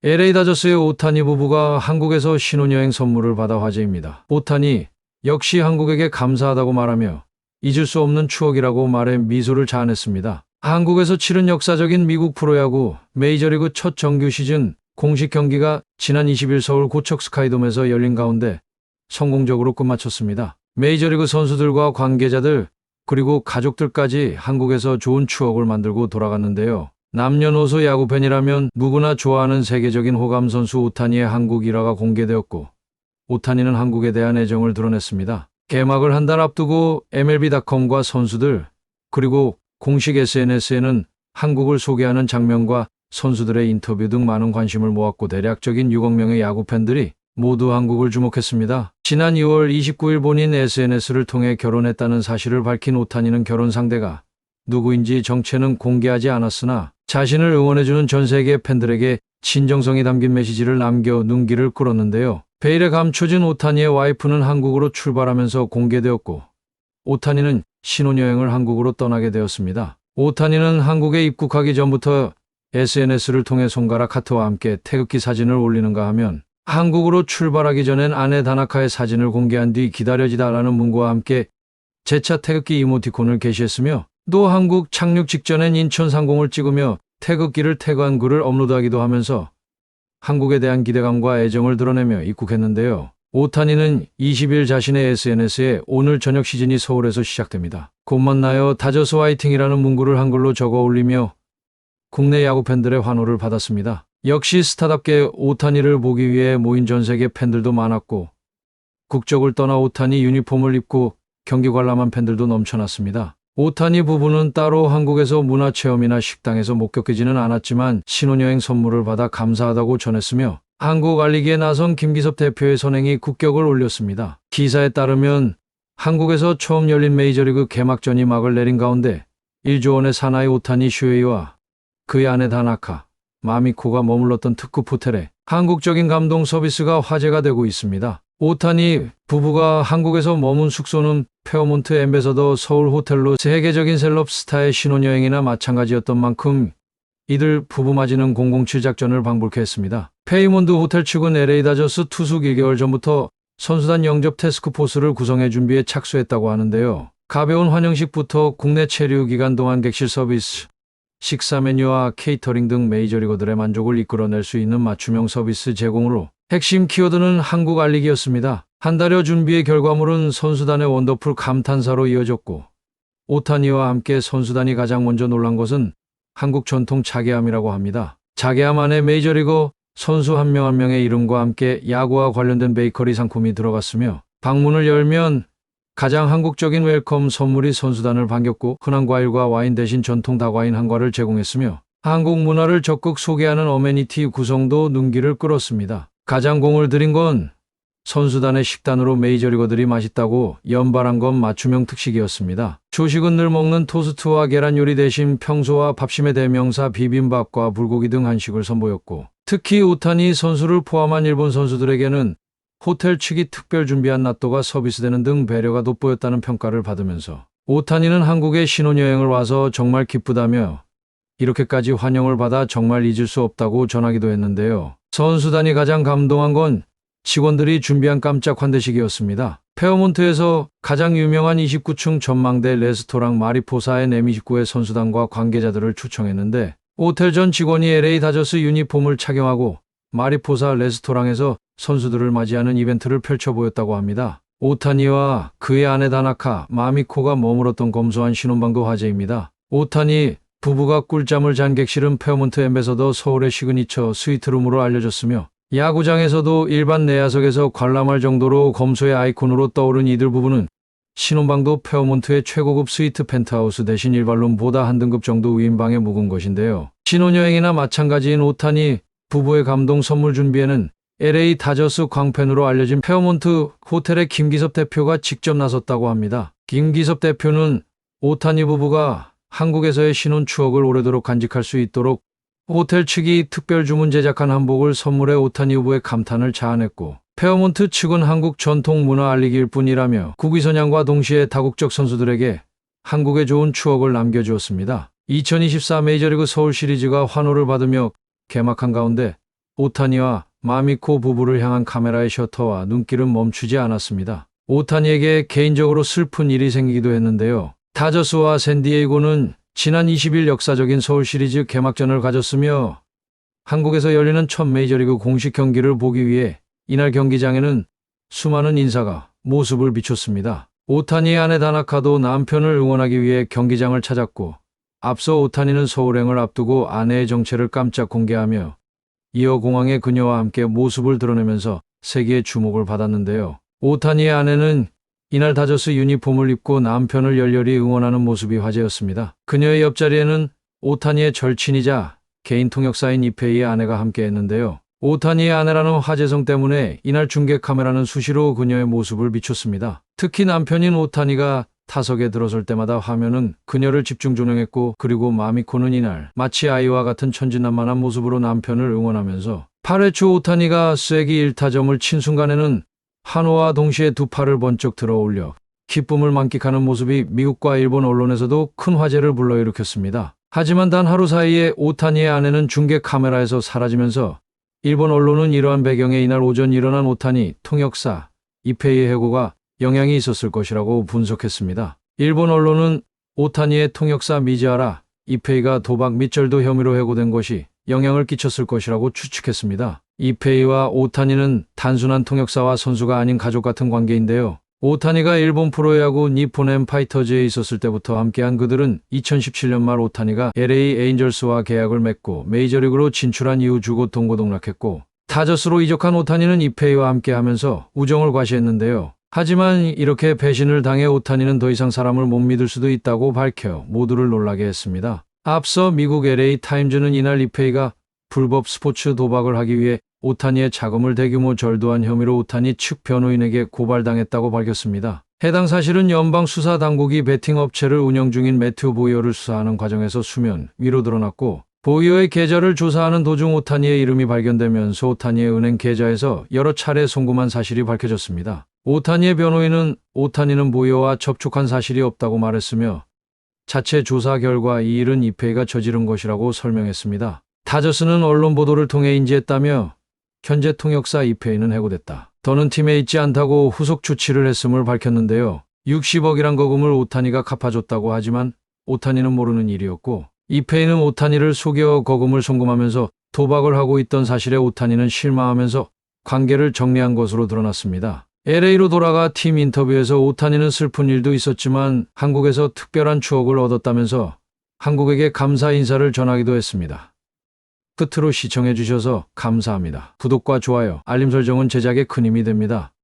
LA 다저스의 오타니 부부가 한국에서 신혼여행 선물을 받아 화제입니다. 오타니 역시 한국에게 감사하다고 말하며 잊을 수 없는 추억이라고 말해 미소를 자아냈습니다. 한국에서 치른 역사적인 미국 프로야구 메이저리그 첫 정규 시즌 공식 경기가 지난 20일 서울 고척 스카이돔에서 열린 가운데 성공적으로 끝마쳤습니다. 메이저리그 선수들과 관계자들 그리고 가족들까지 한국에서 좋은 추억을 만들고 돌아갔는데요. 남녀노소 야구팬이라면 누구나 좋아하는 세계적인 호감 선수 오타니의 한국 일화가 공개되었고 오타니는 한국에 대한 애정을 드러냈습니다. 개막을 한 달 앞두고 MLB.com과 선수들 그리고 공식 SNS에는 한국을 소개하는 장면과 선수들의 인터뷰 등 많은 관심을 모았고 대략적인 6억 명의 야구팬들이 모두 한국을 주목했습니다. 지난 2월 29일 본인 SNS를 통해 결혼했다는 사실을 밝힌 오타니는 결혼 상대가 누구인지 정체는 공개하지 않았으나 자신을 응원해주는 전 세계 팬들에게 진정성이 담긴 메시지를 남겨 눈길을 끌었는데요. 베일에 감춰진 오타니의 와이프는 한국으로 출발하면서 공개되었고 오타니는 신혼여행을 한국으로 떠나게 되었습니다. 오타니는 한국에 입국하기 전부터 SNS를 통해 손가락 하트와 함께 태극기 사진을 올리는가 하면 한국으로 출발하기 전엔 아내 다나카의 사진을 공개한 뒤 기다려지다라는 문구와 함께 재차 태극기 이모티콘을 게시했으며 또 한국 착륙 직전엔 인천 상공을 찍으며 태극기를 태그한 글을 업로드하기도 하면서 한국에 대한 기대감과 애정을 드러내며 입국했는데요. 오타니는 20일 자신의 SNS에 오늘 저녁 시즌이 서울에서 시작됩니다. 곧 만나요 다저스 화이팅이라는 문구를 한글로 적어 올리며 국내 야구 팬들의 환호를 받았습니다. 역시 스타답게 오타니를 보기 위해 모인 전 세계 팬들도 많았고 국적을 떠나 오타니 유니폼을 입고 경기 관람한 팬들도 넘쳐났습니다. 오타니 부부는 따로 한국에서 문화체험이나 식당에서 목격하지는 않았지만 신혼여행 선물을 받아 감사하다고 전했으며 한국 알리기에 나선 김기섭 대표의 선행이 국격을 올렸습니다. 기사에 따르면 한국에서 처음 열린 메이저리그 개막전이 막을 내린 가운데 1조 원의 사나이 오타니 슈에이와 그의 아내 다나카, 마미코가 머물렀던 특급 호텔에 한국적인 감동 서비스가 화제가 되고 있습니다. 오타니 부부가 한국에서 머문 숙소는 페어몬트 엠베서더 서울 호텔로 세계적인 셀럽 스타의 신혼여행이나 마찬가지였던 만큼 이들 부부 맞이는 007 작전을 방불케 했습니다. 페이몬드 호텔 측은 LA 다저스 투숙 1개월 전부터 선수단 영접 태스크포스를 구성해 준비에 착수했다고 하는데요. 가벼운 환영식부터 국내 체류 기간 동안 객실 서비스, 식사 메뉴와 케이터링 등 메이저리거들의 만족을 이끌어낼 수 있는 맞춤형 서비스 제공으로 핵심 키워드는 한국 알리기였습니다. 한 달여 준비의 결과물은 선수단의 원더풀 감탄사로 이어졌고 오타니와 함께 선수단이 가장 먼저 놀란 것은 한국 전통 자개함이라고 합니다. 자개함 안에 메이저리거 선수 한 명 한 명의 이름과 함께 야구와 관련된 베이커리 상품이 들어갔으며 방문을 열면 가장 한국적인 웰컴 선물이 선수단을 반겼고 흔한 과일과 와인 대신 전통 다과인 한과를 제공했으며 한국 문화를 적극 소개하는 어메니티 구성도 눈길을 끌었습니다. 가장 공을 들인 건 선수단의 식단으로 메이저리거들이 맛있다고 연발한 건 맞춤형 특식이었습니다. 조식은 늘 먹는 토스트와 계란 요리 대신 평소와 밥심의 대명사 비빔밥과 불고기 등 한식을 선보였고 특히 오타니 선수를 포함한 일본 선수들에게는 호텔 측이 특별 준비한 나또가 서비스되는 등 배려가 돋보였다는 평가를 받으면서 오타니는 한국에 신혼여행을 와서 정말 기쁘다며 이렇게까지 환영을 받아 정말 잊을 수 없다고 전하기도 했는데요. 선수단이 가장 감동한 건 직원들이 준비한 깜짝 환대식이었습니다. 페어몬트에서 가장 유명한 29층 전망대 레스토랑 마리포사의 M29의 선수단과 관계자들을 초청했는데 호텔 전 직원이 LA 다저스 유니폼을 착용하고 마리포사 레스토랑에서 선수들을 맞이하는 이벤트를 펼쳐 보였다고 합니다. 오타니와 그의 아내 다나카, 마미코가 머물었던 검소한 신혼방도 화제입니다. 오타니 부부가 꿀잠을 잔 객실은 페어몬트 엠베서더 서울의 시그니처 스위트룸으로 알려졌으며 야구장에서도 일반 내야석에서 관람할 정도로 검소의 아이콘으로 떠오른 이들 부부는 신혼방도 페어몬트의 최고급 스위트 펜트하우스 대신 일반룸보다 한 등급 정도 위인 방에 묵은 것인데요. 신혼여행이나 마찬가지인 오타니 부부의 감동 선물 준비에는 LA 다저스 광팬으로 알려진 페어몬트 호텔의 김기섭 대표가 직접 나섰다고 합니다. 김기섭 대표는 오타니 부부가 한국에서의 신혼 추억을 오래도록 간직할 수 있도록 호텔 측이 특별 주문 제작한 한복을 선물해 오타니 부부의 감탄을 자아냈고 페어몬트 측은 한국 전통 문화 알리기일 뿐이라며 국위선양과 동시에 다국적 선수들에게 한국의 좋은 추억을 남겨주었습니다. 2024 메이저리그 서울 시리즈가 환호를 받으며 개막한 가운데 오타니와 마미코 부부를 향한 카메라의 셔터와 눈길은 멈추지 않았습니다. 오타니에게 개인적으로 슬픈 일이 생기기도 했는데요. 다저스와 샌디에이고는 지난 20일 역사적인 서울 시리즈 개막전을 가졌으며 한국에서 열리는 첫 메이저리그 공식 경기를 보기 위해 이날 경기장에는 수많은 인사가 모습을 비췄습니다. 오타니의 아내 다나카도 남편을 응원하기 위해 경기장을 찾았고, 앞서 오타니는 서울행을 앞두고 아내의 정체를 깜짝 공개하며 이어 공항에 그녀와 함께 모습을 드러내면서 세계의 주목을 받았는데요. 오타니의 아내는 이날 다저스 유니폼을 입고 남편을 열렬히 응원하는 모습이 화제였습니다. 그녀의 옆자리에는 오타니의 절친이자 개인 통역사인 이페이의 아내가 함께했는데요. 오타니의 아내라는 화제성 때문에 이날 중계 카메라는 수시로 그녀의 모습을 비췄습니다. 특히 남편인 오타니가 타석에 들어설 때마다 화면은 그녀를 집중 조명했고, 그리고 마미코는 이날 마치 아이와 같은 천진난만한 모습으로 남편을 응원하면서 8회 초 오타니가 쐐기 1타점을 친 순간에는 한호와 동시에 두 팔을 번쩍 들어 올려 기쁨을 만끽하는 모습이 미국과 일본 언론에서도 큰 화제를 불러일으켰습니다. 하지만 단 하루 사이에 오타니의 아내는 중계 카메라에서 사라지면서 일본 언론은 이러한 배경에 이날 오전 일어난 오타니 통역사 이페이의 해고가 영향이 있었을 것이라고 분석했습니다. 일본 언론은 오타니의 통역사 미즈하라 이페이가 도박 및 절도 혐의로 해고된 것이 영향을 끼쳤을 것이라고 추측했습니다. 이페이와 오타니는 단순한 통역사와 선수가 아닌 가족 같은 관계인데요. 오타니가 일본 프로야구 니폰 파이터즈에 있었을 때부터 함께한 그들은 2017년 말 오타니가 LA 에인절스와 계약을 맺고 메이저리그로 진출한 이후 주고 동고동락했고, 다저스로 이적한 오타니는 이페이와 함께하면서 우정을 과시했는데요. 하지만 이렇게 배신을 당해 오타니는 더 이상 사람을 못 믿을 수도 있다고 밝혀 모두를 놀라게 했습니다. 앞서 미국 LA 타임즈는 이날 이페이가 불법 스포츠 도박을 하기 위해 오타니의 자금을 대규모 절도한 혐의로 오타니 측 변호인에게 고발당했다고 밝혔습니다. 해당 사실은 연방수사당국이 베팅 업체를 운영 중인 매튜 보이어를 수사하는 과정에서 수면 위로 드러났고, 보이어의 계좌를 조사하는 도중 오타니의 이름이 발견되면서 오타니의 은행 계좌에서 여러 차례 송금한 사실이 밝혀졌습니다. 오타니의 변호인은 오타니는 보이어와 접촉한 사실이 없다고 말했으며, 자체 조사 결과 이 일은 이페이가 저지른 것이라고 설명했습니다. 다저스는 언론 보도를 통해 인지했다며 현재 통역사 이페이는 해고됐다, 더는 팀에 있지 않다고 후속 조치를 했음을 밝혔는데요. 60억이란 거금을 오타니가 갚아줬다고 하지만 오타니는 모르는 일이었고, 이페이는 오타니를 속여 거금을 송금하면서 도박을 하고 있던 사실에 오타니는 실망하면서 관계를 정리한 것으로 드러났습니다. LA로 돌아가 팀 인터뷰에서 오타니는 슬픈 일도 있었지만 한국에서 특별한 추억을 얻었다면서 한국에게 감사 인사를 전하기도 했습니다. 끝으로 시청해주셔서 감사합니다. 구독과 좋아요, 알림 설정은 제작에 큰 힘이 됩니다.